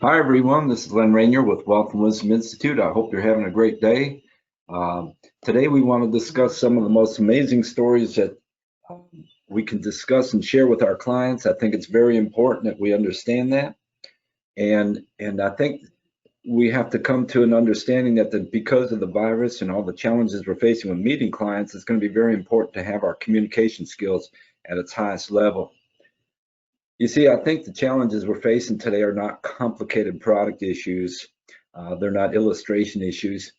Hi, everyone. This is Leonard Renier with Wealth and Wisdom Institute. I hope you're having a great day. Today, we want to discuss some of the most amazing stories that um, we can discuss and share with our clients. I think it's very important that we understand that. And I think we have to come to an understanding that because of the virus and all the challenges we're facing with meeting clients, it's going to be very important to have our communication skills at its highest level. You see, I think the challenges we're facing today are not complicated product issues. They're not illustration issues,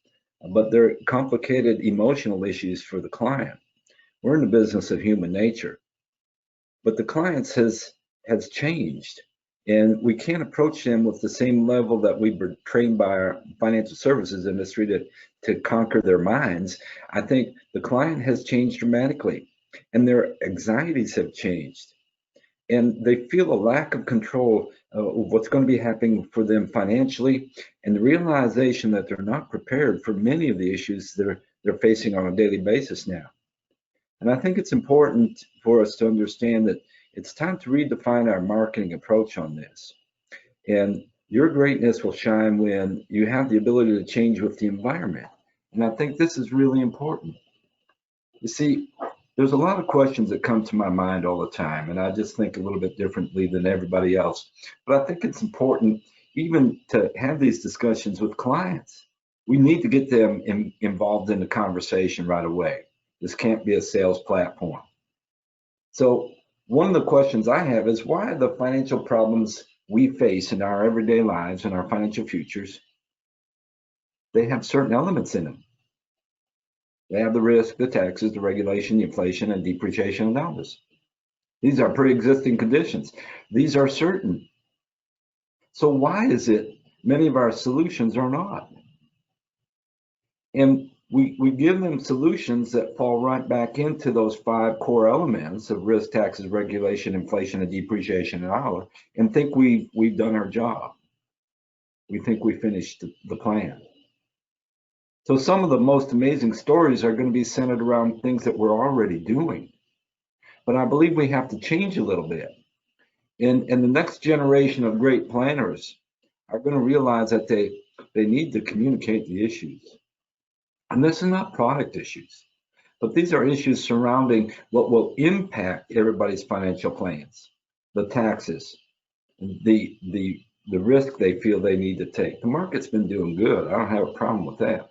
but they're complicated emotional issues for the client. We're in the business of human nature, but the clients has changed, and we can't approach them with the same level that we were trained by our financial services industry to conquer their minds. I think the client has changed dramatically, and their anxieties have changed, and they feel a lack of control of what's going to be happening for them financially, and the realization that they're not prepared for many of the issues they're facing on a daily basis now. And I think it's important for us to understand that it's time to redefine our marketing approach on this. And your greatness will shine when you have the ability to change with the environment. And I think this is really important. You see, there's a lot of questions that come to my mind all the time, and I just think a little bit differently than everybody else. But I think it's important even to have these discussions with clients. We need to get them involved in the conversation right away. This can't be a sales platform. So, one of the questions I have is why are the financial problems we face in our everyday lives and our financial futures, they have certain elements in them. They have the risk, the taxes, the regulation, the inflation, and depreciation of dollars. These are pre-existing conditions. These are certain. So why is it many of our solutions are not? And we give them solutions that fall right back into those five core elements of risk, taxes, regulation, inflation, and depreciation of dollar, and think we've done our job. We think we finished the plan. So some of the most amazing stories are going to be centered around things that we're already doing. But I believe we have to change a little bit. And the next generation of great planners are going to realize that they need to communicate the issues. And this is not product issues, but these are issues surrounding what will impact everybody's financial plans, the taxes, the risk they feel they need to take. The market's been doing good. I don't have a problem with that.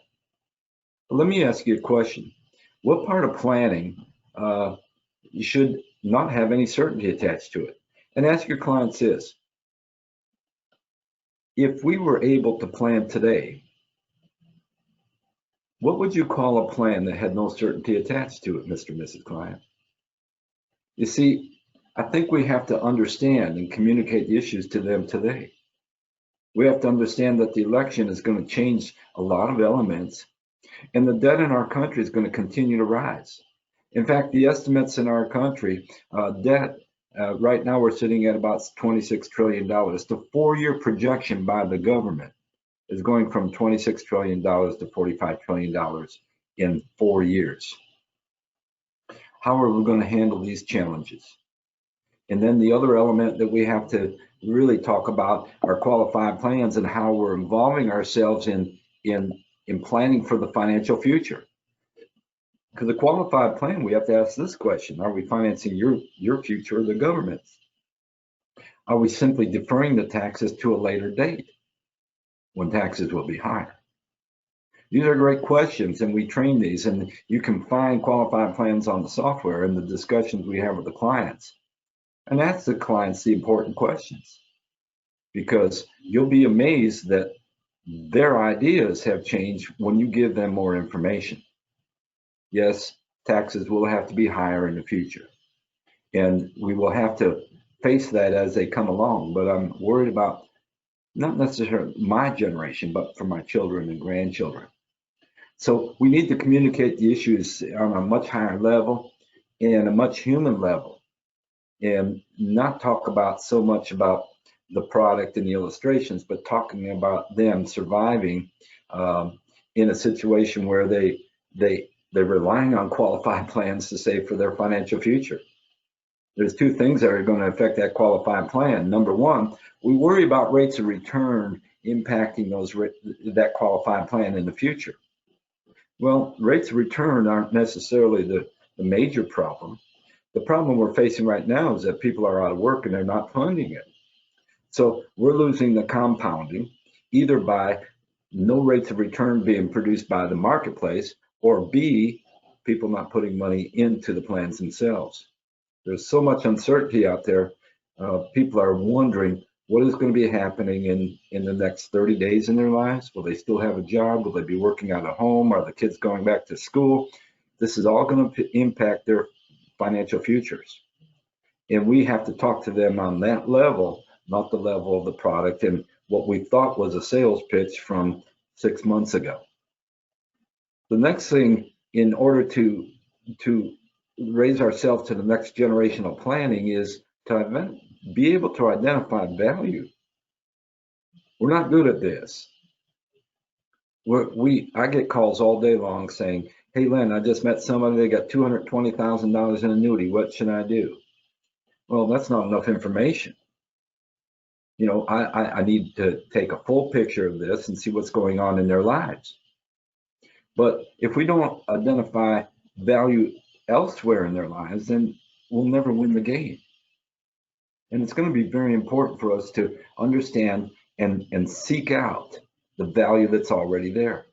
But let me ask you a question. What part of planning you should not have any certainty attached to it? And ask your clients this. If we were able to plan today, what would you call a plan that had no certainty attached to it, Mr. and Mrs. Client? You see, I think we have to understand and communicate the issues to them today. We have to understand that the election is going to change a lot of elements, and the debt in our country is going to continue to rise. In fact, the estimates in our country, debt, right now we're sitting at about $26 trillion. The 4-year projection by the government is going from $26 trillion to $45 trillion in 4 years. How are we going to handle these challenges? And then the other element that we have to really talk about are qualified plans and how we're involving ourselves in planning for the financial future. Because a qualified plan, we have to ask this question: are we financing your future or the government's? Are we simply deferring the taxes to a later date when taxes will be higher? These are great questions, and we train these, and you can find qualified plans on the software and the discussions we have with the clients. And ask the clients the important questions, because you'll be amazed that their ideas have changed when you give them more information. Yes, taxes will have to be higher in the future, and we will have to face that as they come along. But I'm worried about not necessarily my generation, but for my children and grandchildren. So we need to communicate the issues on a much higher level and a much human level, and not talk about so much about the product and the illustrations, but talking about them surviving in a situation where they're relying on qualified plans to save for their financial future. There's two things that are going to affect that qualified plan. Number one, we worry about rates of return impacting that qualified plan in the future. Well, rates of return aren't necessarily the major problem. The problem we're facing right now is that people are out of work and they're not funding it. So we're losing the compounding either by no rates of return being produced by the marketplace, or B, people not putting money into the plans themselves. There's so much uncertainty out there. People are wondering what is going to be happening in the next 30 days in their lives. Will they still have a job? Will they be working out of home? Are the kids going back to school? This is all going to impact their financial futures. And we have to talk to them on that level, not the level of the product and what we thought was a sales pitch from 6 months ago. The next thing, in order to raise ourselves to the next generational planning, is to be able to identify value. We're not good at this. I get calls all day long saying, "Hey, Len, I just met somebody, they got $220,000 in annuity. What should I do?" Well, that's not enough information. You know, I need to take a full picture of this and see what's going on in their lives. But if we don't identify value elsewhere in their lives, then we'll never win the game. And it's going to be very important for us to understand and seek out the value that's already there.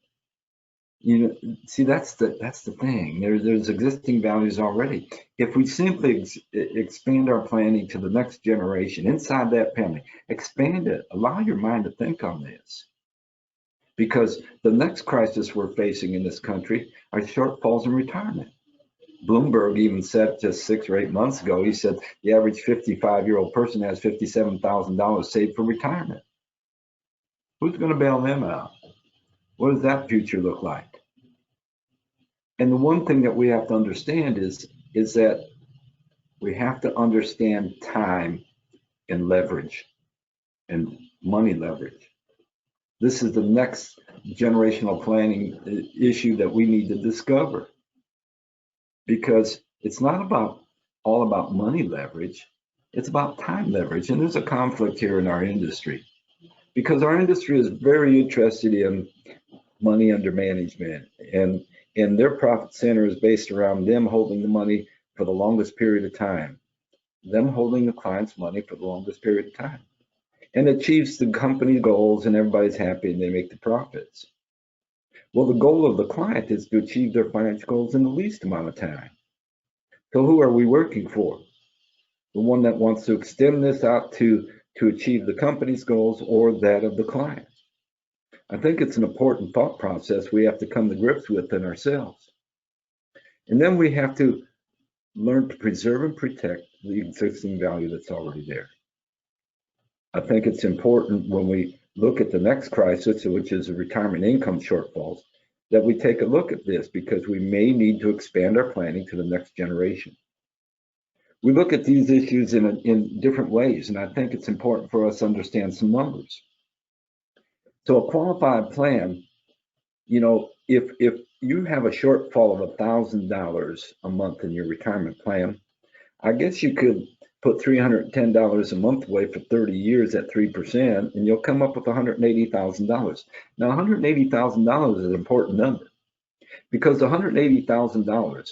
You know, see, that's the thing. There's existing values already. If we simply expand our planning to the next generation inside that family, expand it, allow your mind to think on this. Because the next crisis we're facing in this country are shortfalls in retirement. Bloomberg even said just 6 or 8 months ago, he said the average 55-year-old person has $57,000 saved for retirement. Who's going to bail them out? What does that future look like? And the one thing that we have to understand is that we have to understand time and leverage and money leverage. This is the next generational planning issue that we need to discover, because it's not all about money leverage, it's about time leverage. And there's a conflict here in our industry, because our industry is very interested in money under management, and their profit center is based around them holding the money for the longest period of time, them holding the client's money for the longest period of time, and achieves the company goals, and everybody's happy and they make the profits. Well, the goal of the client is to achieve their financial goals in the least amount of time. So who are we working for? The one that wants to extend this out to achieve the company's goals, or that of the client? I think it's an important thought process we have to come to grips with in ourselves. And then we have to learn to preserve and protect the existing value that's already there. I think it's important when we look at the next crisis, which is the retirement income shortfalls, that we take a look at this, because we may need to expand our planning to the next generation. We look at these issues in different ways, and I think it's important for us to understand some numbers. So a qualified plan, you know, if you have a shortfall of $1,000 a month in your retirement plan, I guess you could put $310 a month away for 30 years at 3%, and you'll come up with $180,000. Now, $180,000 is an important number, because $180,000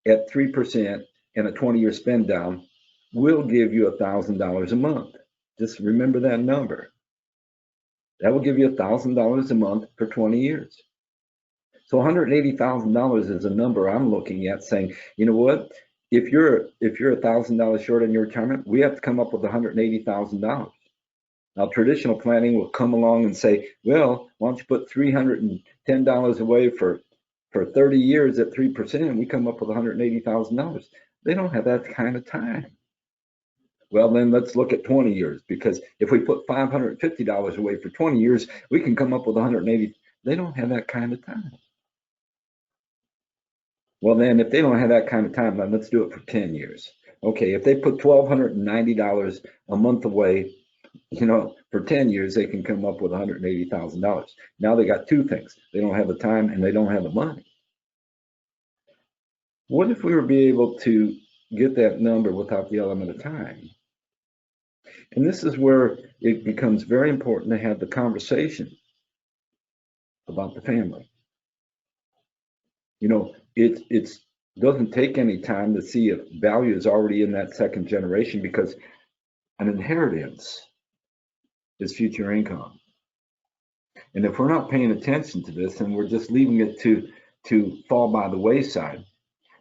at 3% and a 20-year spend down will give you $1,000 a month. Just remember that number. That will give you $1,000 a month for 20 years. So $180,000 is a number I'm looking at, saying, you know what? If you're $1,000 short in your retirement, we have to come up with $180,000. Now, traditional planning will come along and say, well, why don't you put $310 away for 30 years at 3%, and we come up with $180,000. They don't have that kind of time. Well, then let's look at 20 years, because if we put $550 away for 20 years, we can come up with 180. They don't have that kind of time. Well, then if they don't have that kind of time, then let's do it for 10 years. Okay, if they put $1,290 a month away, you know, for 10 years, they can come up with $180,000. Now they got two things. They don't have the time and they don't have the money. What if we were be able to get that number without the element of time. And this is where it becomes very important to have the conversation about the family. You know, it doesn't take any time to see if value is already in that second generation, because an inheritance is future income. And if we're not paying attention to this and we're just leaving it to fall by the wayside,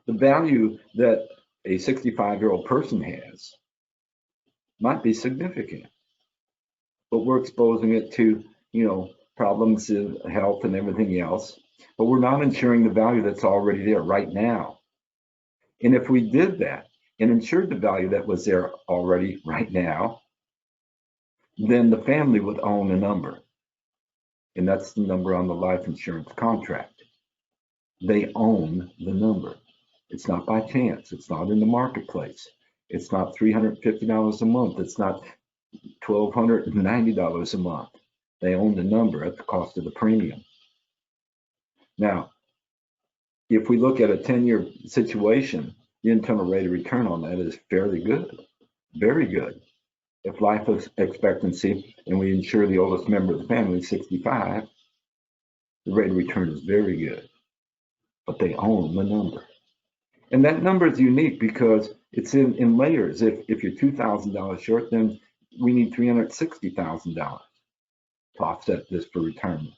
the value that a 65-year-old person has might be significant, but we're exposing it to, problems in health and everything else, but we're not ensuring the value that's already there right now. And if we did that and ensured the value that was there already right now, then the family would own a number. And that's the number on the life insurance contract. They own the number. It's not by chance. It's not in the marketplace. It's not $350 a month. It's not $1,290 a month. They own the number at the cost of the premium. Now, if we look at a 10-year situation, the internal rate of return on that is fairly good, very good. If life expectancy, and we insure the oldest member of the family is 65, the rate of return is very good, but they own the number. And that number is unique because it's in layers. If you're $2,000 short, then we need $360,000 to offset this for retirement.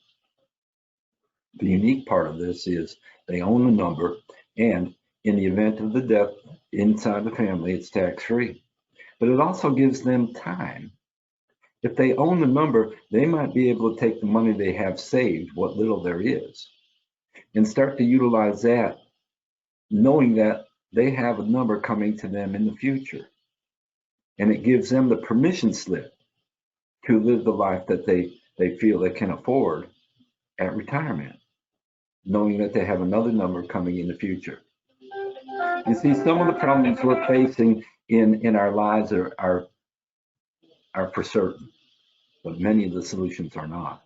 The unique part of this is they own the number, and in the event of the death inside the family, it's tax-free. But it also gives them time. If they own the number, they might be able to take the money they have saved, what little there is, and start to utilize that, knowing that they have a number coming to them in the future. And it gives them the permission slip to live the life that they feel they can afford at retirement, knowing that they have another number coming in the future. You see, some of the problems we're facing in our lives are for certain, but many of the solutions are not.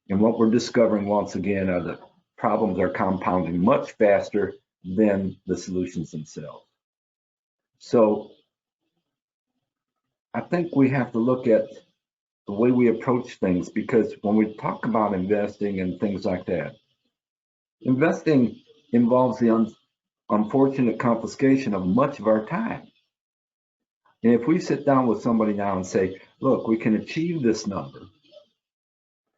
And what we're discovering once again are the problems are compounding much faster than the solutions themselves. So I think we have to look at the way we approach things, because when we talk about investing and things like that, investing involves the unfortunate confiscation of much of our time. And if we sit down with somebody now and say, look, we can achieve this number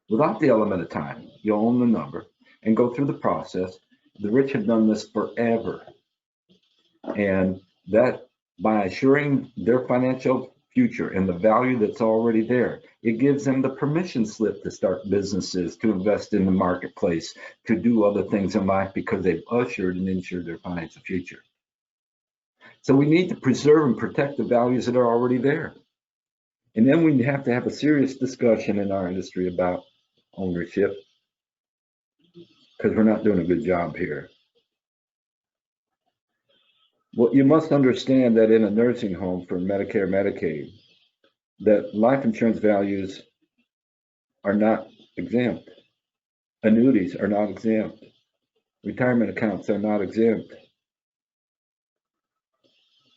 without the element of time, you own the number, and go through the process. The rich have done this forever. And that by assuring their financial future and the value that's already there, it gives them the permission slip to start businesses, to invest in the marketplace, to do other things in life, because they've ushered and insured their financial future. So we need to preserve and protect the values that are already there. And then we have to have a serious discussion in our industry about ownership, because we're not doing a good job here. Well, you must understand that in a nursing home for Medicare, Medicaid, that life insurance values are not exempt. Annuities are not exempt. Retirement accounts are not exempt.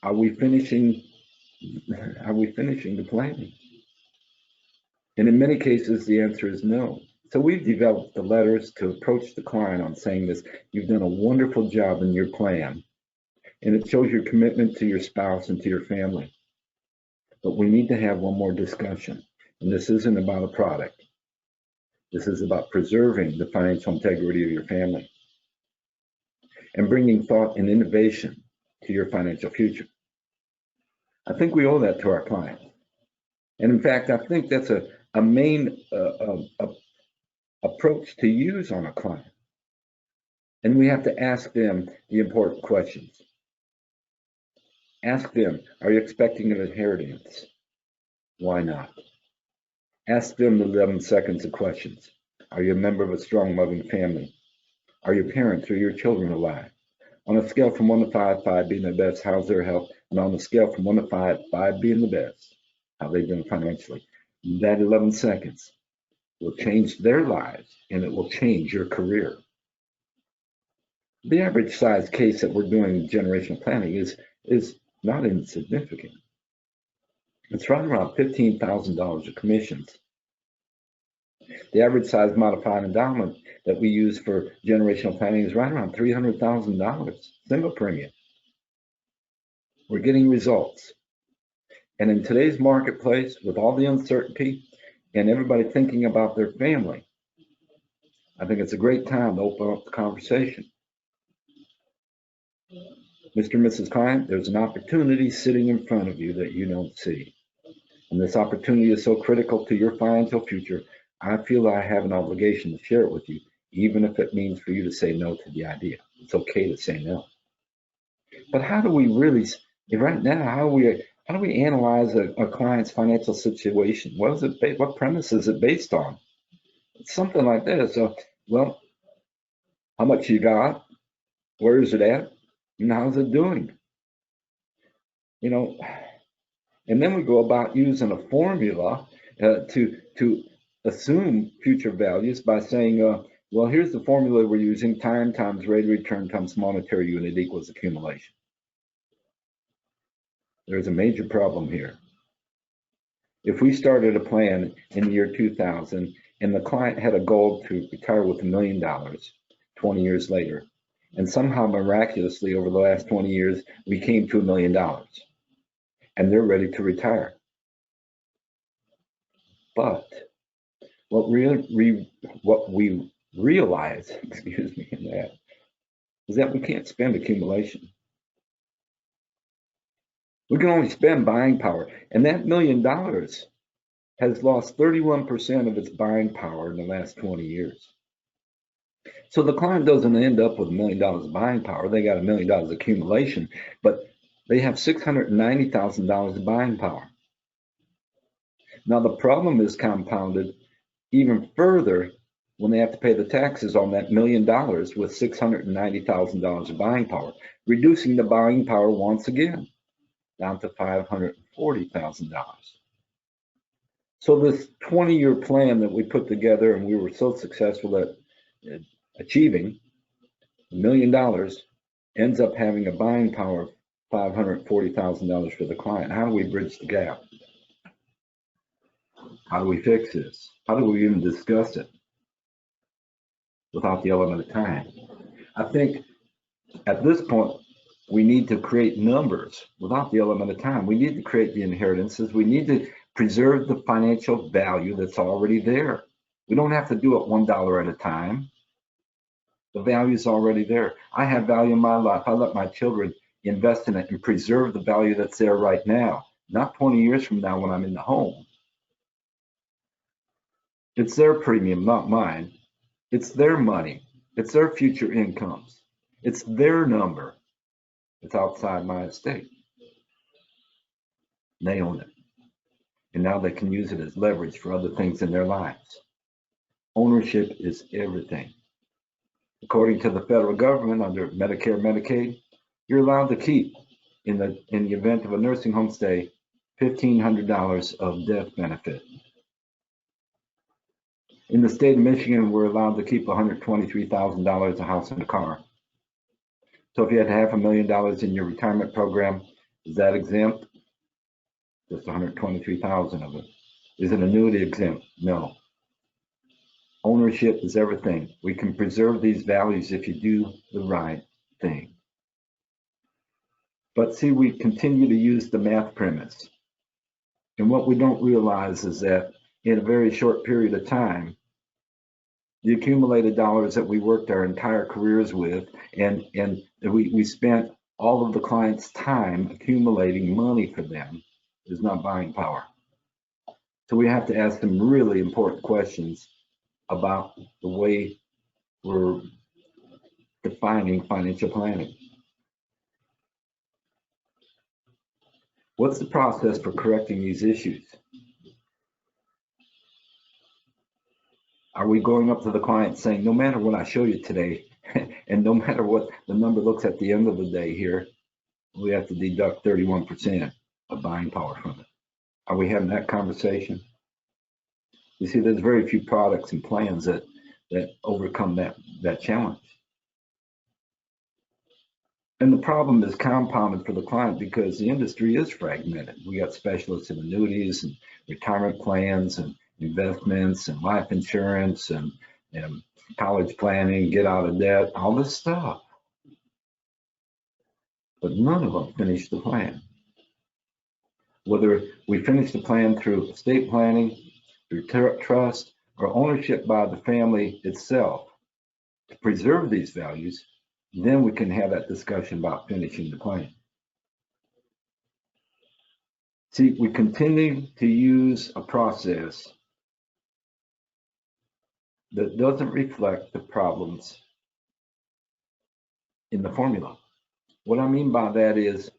Are we finishing the planning? And in many cases, the answer is no. So we've developed the letters to approach the client on saying this: you've done a wonderful job in your plan, and it shows your commitment to your spouse and to your family. But we need to have one more discussion. And this isn't about a product. This is about preserving the financial integrity of your family and bringing thought and innovation to your financial future. I think we owe that to our clients. And in fact, I think that's a main approach to use on a client. And we have to ask them the important questions. Ask them, are you expecting an inheritance? Why not? Ask them the 11 seconds of questions. Are you a member of a strong, loving family? Are your parents or your children alive? On a scale from 1 to 5, 5 being the best, how's their health? And on a scale from 1 to 5, 5 being the best, how they doing financially? That 11 seconds will change their lives, and it will change your career. The average size case that we're doing generational planning is is not insignificant. It's right around $15,000 of commissions. The average size modified endowment that we use for generational planning is right around $300,000, single premium. We're getting results. And in today's marketplace, with all the uncertainty and everybody thinking about their family, I think it's a great time to open up the conversation. Mr. and Mrs. Client, there's an opportunity sitting in front of you that you don't see. And this opportunity is so critical to your financial future, I feel I have an obligation to share it with you, even if it means for you to say no to the idea. It's okay to say no. But how do we really, right now, how do we analyze a client's financial situation? What premise is it based on? It's something like this. Well, how much you got? Where is it at? And how's it doing? You know, and then we go about using a formula to assume future values by saying, well, here's the formula we're using: time times rate of return times monetary unit equals accumulation. There's a major problem here. If we started a plan in the year 2000 and the client had a goal to retire with $1 million 20 years later, and somehow miraculously over the last 20 years, we came to $1 million and they're ready to retire. But what we realize, excuse me, in that is that we can't spend accumulation. We can only spend buying power, and that $1 million has lost 31% of its buying power in the last 20 years. So the client doesn't end up with $1 million of buying power. They got $1 million of accumulation, but they have $690,000 of buying power. Now the problem is compounded even further when they have to pay the taxes on that $1 million with $690,000 of buying power, reducing the buying power once again down to $540,000. So this 20-year plan that we put together and we were so successful at achieving, $1 million ends up having a buying power of $540,000 for the client. How do we bridge the gap? How do we fix this? How do we even discuss it without the element of time? I think at this point, we need to create numbers without the element of time. We need to create the inheritances. We need to preserve the financial value that's already there. We don't have to do it $1 at a time. The value is already there. I have value in my life. I let my children invest in it and preserve the value that's there right now, not 20 years from now when I'm in the home. It's their premium, not mine. It's their money. It's their future incomes. It's their number. It's outside my estate. They own it. And now they can use it as leverage for other things in their lives. Ownership is everything. According to the federal government under Medicare, Medicaid, you're allowed to keep, in the event of a nursing home stay, $1,500 of death benefit. In the state of Michigan, we're allowed to keep $123,000 a house and a car. So if you had $500,000 in your retirement program, is that exempt? Just $123,000 of it. Is an annuity exempt? No. Ownership is everything. We can preserve these values if you do the right thing. But see, we continue to use the math premise. And what we don't realize is that in a very short period of time, the accumulated dollars that we worked our entire careers with, and we spent all of the clients' time accumulating money for them, is not buying power. So we have to ask them really important questions about the way we're defining financial planning. What's the process for correcting these issues? Are we going up to the client saying, no matter what I show you today, and no matter what the number looks at the end of the day here, we have to deduct 31% of buying power from it? Are we having that conversation? You see, there's very few products and plans that overcome that challenge. And the problem is compounded for the client because the industry is fragmented. We got specialists in annuities and retirement plans and investments and life insurance and college planning, get out of debt, all this stuff. But none of them finish the plan. Whether we finish the plan through estate planning, through trust, or ownership by the family itself to preserve these values, then we can have that discussion about finishing the plan. See, we continue to use a process that doesn't reflect the problems in the formula. What I mean by that is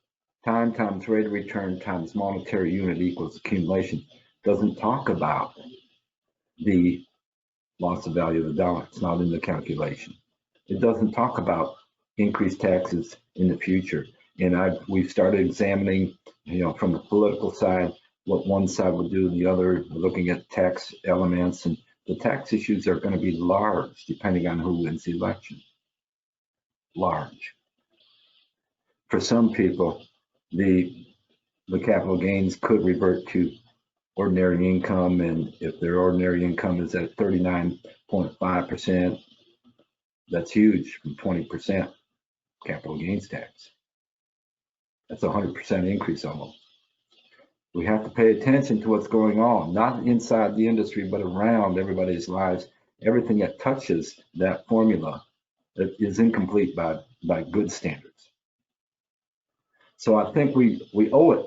time times rate of return times monetary unit equals accumulation doesn't talk about the loss of value of the dollar. It's not in the calculation. It doesn't talk about increased taxes in the future. And we've started examining, from the political side, what one side would do, the other, looking at tax elements, and the tax issues are going to be large depending on who wins the election. Large. For some people, the capital gains could revert to ordinary income, and if their ordinary income is at 39.5%, that's huge from 20% capital gains tax. That's a 100% increase almost. We have to pay attention to what's going on, not inside the industry, but around everybody's lives. Everything that touches that formula that is incomplete by good standards. So I think we owe it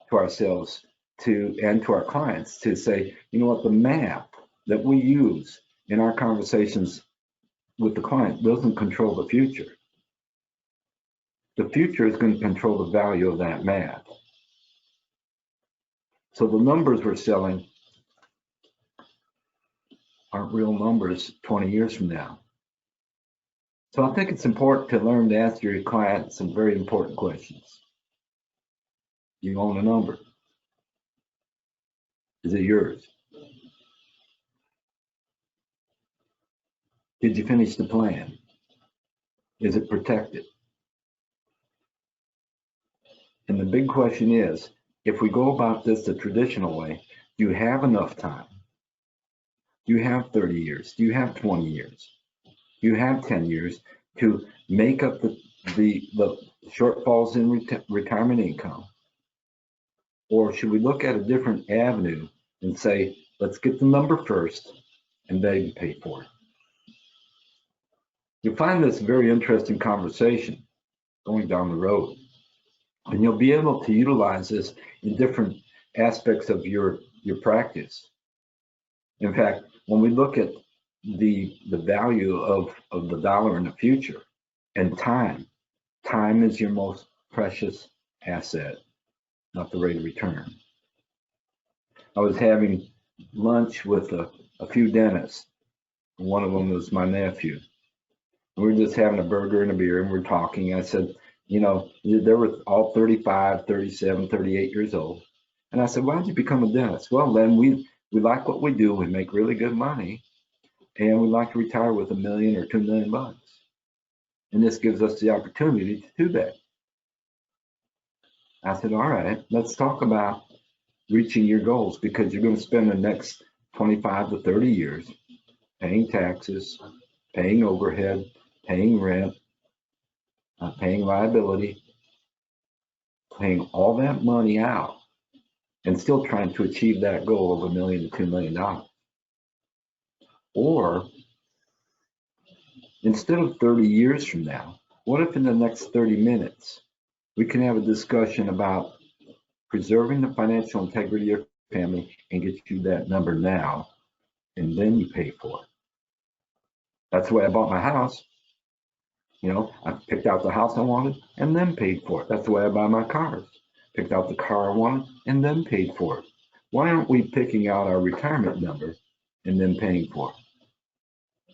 to ourselves and to our clients to say, you know what, the math that we use in our conversations with the client doesn't control the future. The future is going to control the value of that math. So the numbers we're selling aren't real numbers 20 years from now. So I think it's important to learn to ask your client some very important questions. You own a number. Is it yours? Did you finish the plan? Is it protected? And the big question is, if we go about this the traditional way, do you have enough time? Do you have 30 years? Do you have 20 years? Do you have 10 years to make up the shortfalls in retirement income? Or should we look at a different avenue and say, let's get the number first and then pay for it? You'll find this a very interesting conversation going down the road. And you'll be able to utilize this in different aspects of your practice. In fact, when we look at the value of the dollar in the future and time is your most precious asset, not the rate of return. I was having lunch with a few dentists. One of them was my nephew. We were just having a burger and a beer, and we're talking. I said, they were all 35, 37, 38 years old. And I said, why did you become a dentist? Well, then we like what we do. We make really good money, and we like to retire with $1 million or $2 million bucks. And this gives us the opportunity to do that. I said, all right, let's talk about reaching your goals, because you're going to spend the next 25 to 30 years paying taxes, paying overhead, paying rent, paying liability, paying all that money out, and still trying to achieve that goal of $1 million to $2 million. Or instead of 30 years from now, what if in the next 30 minutes we can have a discussion about preserving the financial integrity of your family and get you that number now, and then you pay for it. That's the way I bought my house. I picked out the house I wanted and then paid for it. That's the way I buy my cars. Picked out the car I wanted and then paid for it. Why aren't we picking out our retirement number and then paying for it?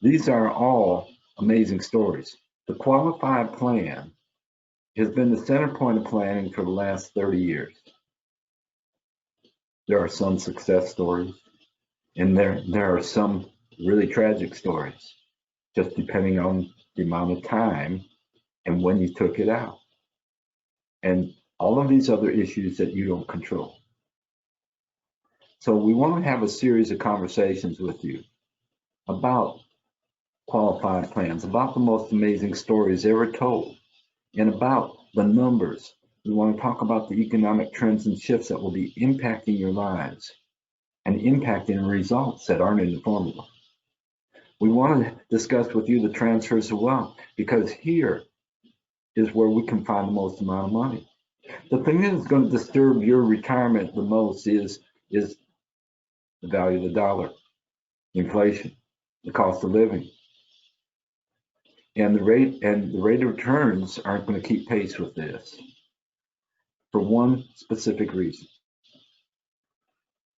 These are all amazing stories. The qualified plan has been the center point of planning for the last 30 years. There are some success stories, and there are some really tragic stories, just depending on the amount of time and when you took it out, and all of these other issues that you don't control. So we want to have a series of conversations with you about qualified plans, about the most amazing stories ever told, and about the numbers. We want to talk about the economic trends and shifts that will be impacting your lives and impacting results that aren't in the formula. We want to discuss with you the transfers of wealth, because here is where we can find the most amount of money. The thing that's going to disturb your retirement the most is the value of the dollar, inflation, the cost of living. And the rate of returns aren't going to keep pace with this for one specific reason.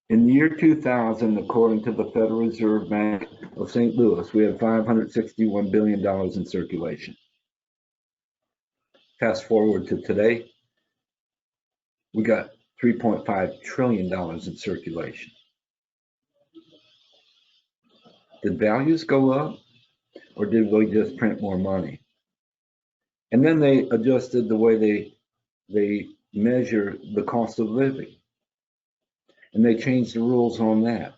In the year 2000, according to the Federal Reserve Bank of St. Louis, we had $561 billion in circulation. Fast forward to today, we got $3.5 trillion in circulation. Did values go up, or did we just print more money? And then they adjusted the way they measure the cost of living. And they changed the rules on that.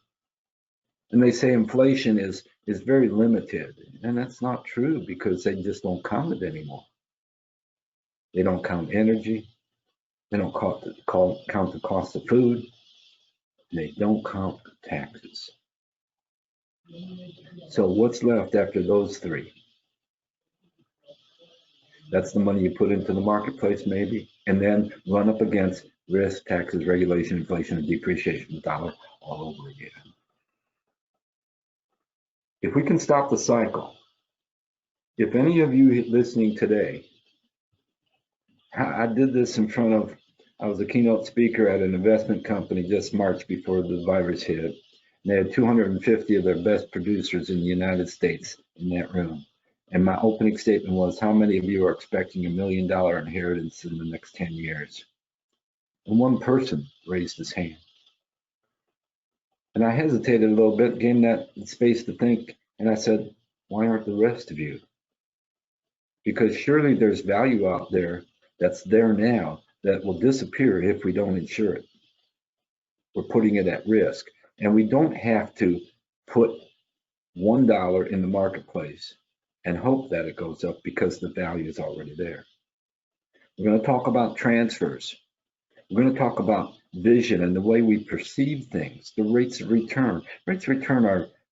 And they say inflation is very limited. And that's not true, because they just don't count it anymore. They don't count energy. They don't count the cost of food. They don't count taxes. So what's left after those three? That's the money you put into the marketplace, maybe, and then run up against risk, taxes, regulation, inflation, and depreciation of the dollar all over again. If we can stop the cycle, if any of you listening today, I did this in front of, I was a keynote speaker at an investment company just March before the virus hit. And they had 250 of their best producers in the United States in that room. And my opening statement was, how many of you are expecting $1 million inheritance in the next 10 years? And one person raised his hand. And I hesitated a little bit, gave him that space to think. And I said, why aren't the rest of you? Because surely there's value out there that's there now that will disappear if we don't insure it. We're putting it at risk. And we don't have to put $1 in the marketplace and hope that it goes up, because the value is already there. We're going to talk about transfers. We're going to talk about vision and the way we perceive things, the rates of return. Rates of return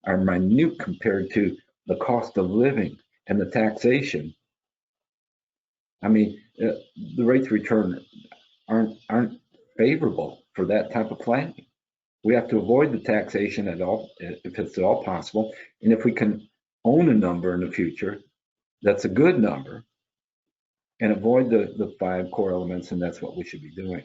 are minute compared to the cost of living and the taxation. I mean, the rates of return aren't favorable for that type of planning. We have to avoid the taxation at all, if it's at all possible. And if we can own a number in the future that's a good number, and avoid the 5 core elements, and that's what we should be doing.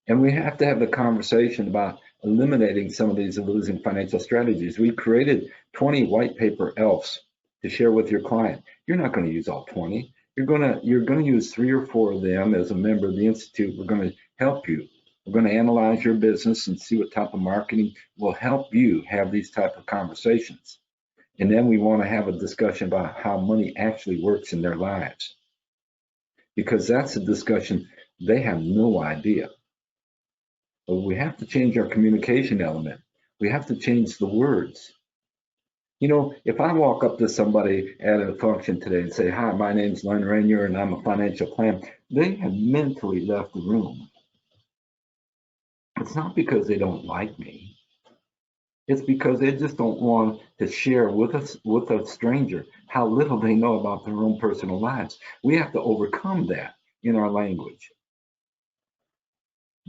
And we have to have the conversation about eliminating some of these losing financial strategies. We created 20 white paper ELFs to share with your client. You're not going to use all 20. You're going to use 3 or 4 of them as a member of the Institute. We're going to help you. We're going to analyze your business and see what type of marketing will help you have these type of conversations. And then we want to have a discussion about how money actually works in their lives, because that's a discussion they have no idea. But we have to change our communication element. We have to change the words. You know, if I walk up to somebody at a function today and say, hi, my name's Leonard Renier and I'm a financial planner, they have mentally left the room. It's not because they don't like me. It's because they just don't want to share with a stranger how little they know about their own personal lives. We have to overcome that in our language.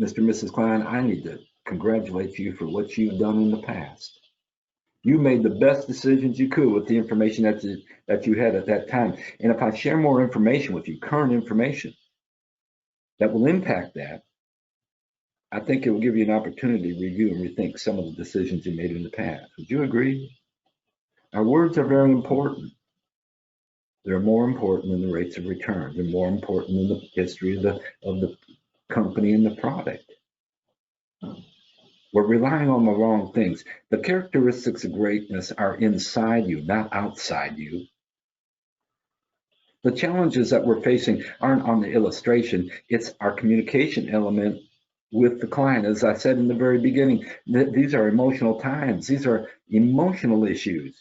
Mr. and Mrs. Klein, I need to congratulate you for what you've done in the past. You made the best decisions you could with the information that you had at that time. And if I share more information with you, current information, that will impact that, I think it will give you an opportunity to review and rethink some of the decisions you made in the past. Would you agree? Our words are very important. They're more important than the rates of return. They're more important than the history of the company and the product. We're relying on the wrong things. The characteristics of greatness are inside you, not outside you. The challenges that we're facing aren't on the illustration, it's our communication element with the client. As I said in the very beginning, these are emotional times, these are emotional issues.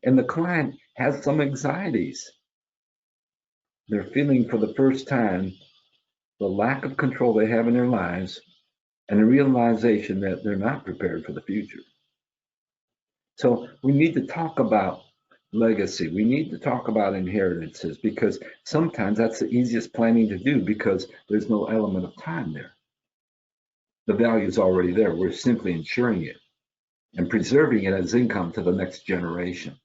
And the client has some anxieties. They're feeling for the first time the lack of control they have in their lives and the realization that they're not prepared for the future. So we need to talk about legacy. We need to talk about inheritances because sometimes that's the easiest planning to do because there's no element of time there. The value is already there. We're simply ensuring it and preserving it as income to the next generation.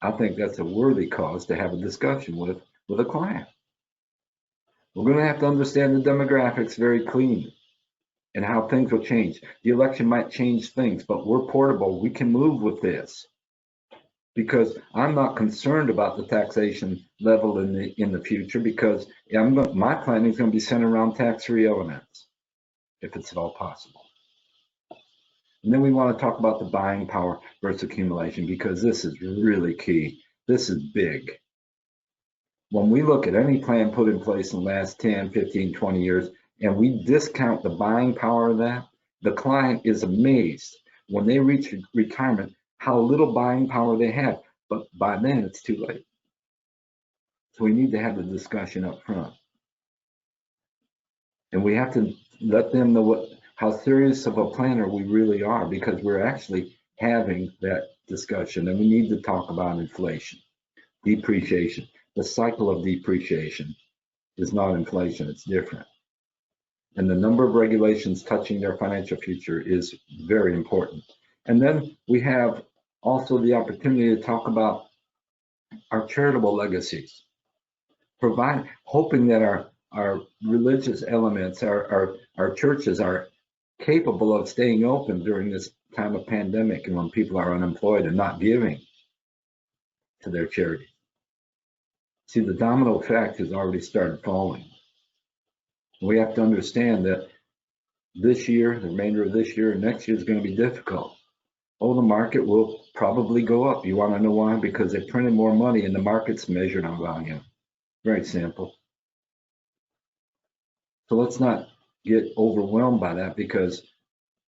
I think that's a worthy cause to have a discussion with a client. We're going to have to understand the demographics very clean and how things will change. The election might change things, but we're portable. We can move with this because I'm not concerned about the taxation level in the future because my planning is going to be centered around tax-free elements, if it's at all possible. And then we want to talk about the buying power versus accumulation because this is really key. This is big. When we look at any plan put in place in the last 10, 15, 20 years, and we discount the buying power of that, the client is amazed when they reach retirement how little buying power they have. But by then, it's too late. So we need to have the discussion up front. And we have to let them know how serious of a planner we really are because we're actually having that discussion. And we need to talk about inflation, depreciation. The cycle of depreciation is not inflation, it's different. And the number of regulations touching their financial future is very important. And then we have also the opportunity to talk about our charitable legacies, hoping that our religious elements, our churches are capable of staying open during this time of pandemic and when people are unemployed and not giving to their charity. See, the domino effect has already started falling. We have to understand that this year, the remainder of this year and next year is going to be difficult. Oh, the market will probably go up. You want to know why? Because they printed more money and the market's measured on volume. Very simple. So let's not get overwhelmed by that because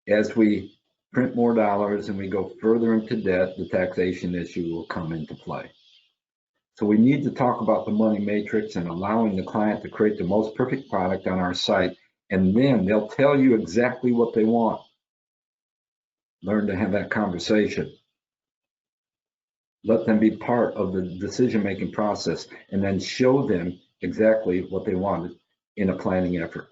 as we print more dollars and we go further into debt, the taxation issue will come into play. So we need to talk about the money matrix and allowing the client to create the most perfect product on our site, and then they'll tell you exactly what they want. Learn to have that conversation. Let them be part of the decision-making process, and then show them exactly what they wanted in a planning effort.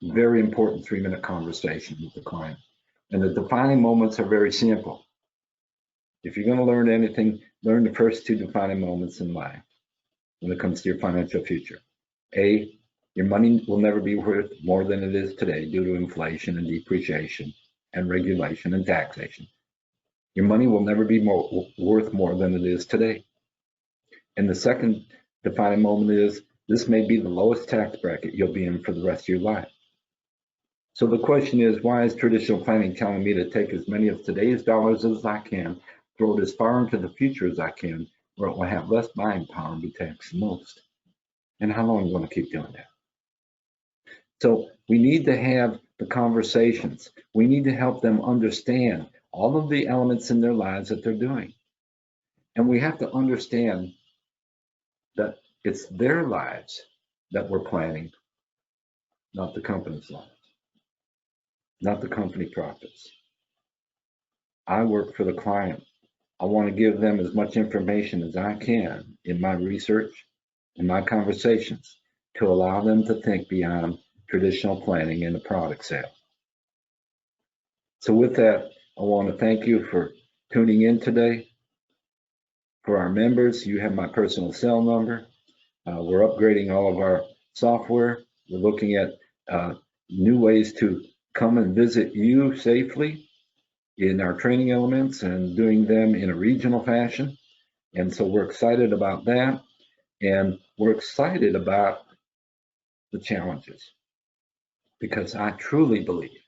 Very important 3-minute conversation with the client. And the defining moments are very simple. If you're going to learn anything, learn the first 2 defining moments in life when it comes to your financial future. A, your money will never be worth more than it is today due to inflation and depreciation and regulation and taxation. Your money will never be worth more than it is today. And the second defining moment is this may be the lowest tax bracket you'll be in for the rest of your life. So the question is, why is traditional planning telling me to take as many of today's dollars as I can, throw it as far into the future as I can, where it will have less buying power and be taxed the most? And how long are you going to keep doing that? So we need to have the conversations. We need to help them understand all of the elements in their lives that they're doing. And we have to understand that it's their lives that we're planning, not the company's lives, not the company profits. I work for the client. I want to give them as much information as I can in my research and my conversations to allow them to think beyond traditional planning and the product sale. So with that, I want to thank you for tuning in today. For our members, you have my personal cell number. We're upgrading all of our software. We're looking at new ways to come and visit you safely in our training elements and doing them in a regional fashion. And so we're excited about that. And we're excited about the challenges because I truly believe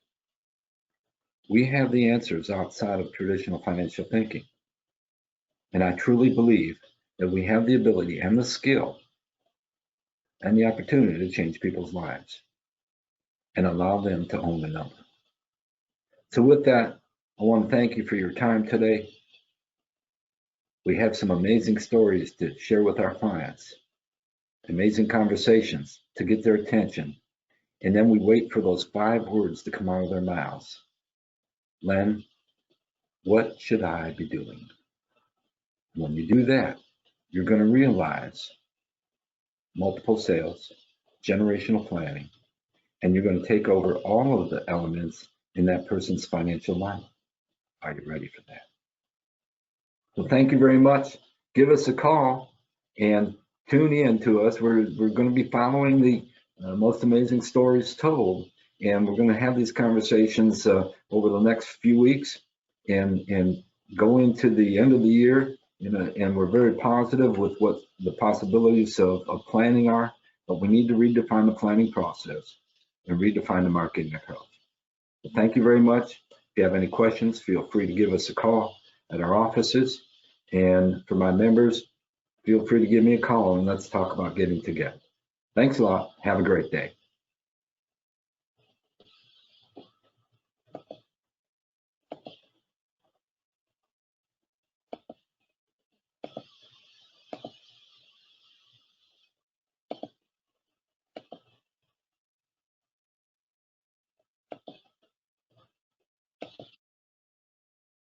we have the answers outside of traditional financial thinking. And I truly believe that we have the ability and the skill and the opportunity to change people's lives and allow them to own the number. So with that, I want to thank you for your time today. We have some amazing stories to share with our clients, amazing conversations to get their attention. And then we wait for those 5 words to come out of their mouths. Len, what should I be doing? When you do that, you're going to realize multiple sales, generational planning, and you're going to take over all of the elements in that person's financial life. Are you ready for that? Well, thank you very much. Give us a call and tune in to us. We're going to be following the most amazing stories told, and we're going to have these conversations over the next few weeks and go into the end of the year. And we're very positive with what the possibilities of planning are, but we need to redefine the planning process and redefine the marketing approach. So thank you very much. If you have any questions, feel free to give us a call at our offices. And for my members, feel free to give me a call and let's talk about getting together. Thanks a lot. Have a great day.